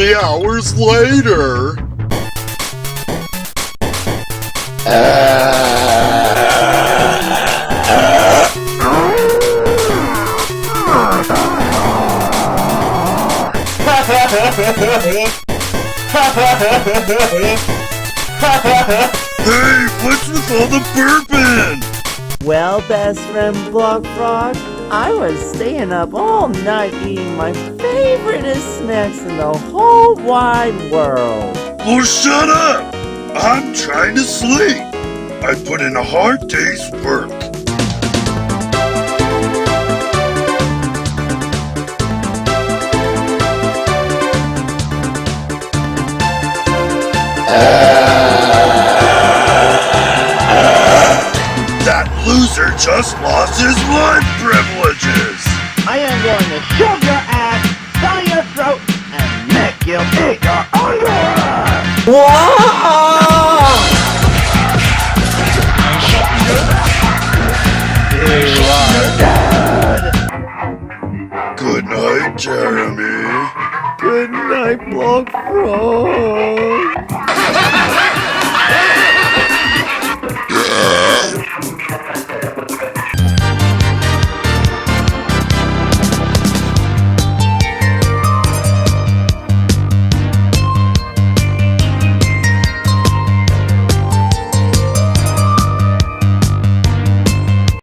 3 hours later. Hey, what's with all the burping? Well, best friend Block Frog, I was staying up all night eating my favoriteest snacks in the whole wide world. Well, shut up! I'm trying to sleep. I put in a hard day's work. That loser just lost his lunch privileges. I am going to shove your ass down your throat and make you eat your underwear! You are dead! Good night, Jeremy. Good night, Block Frog.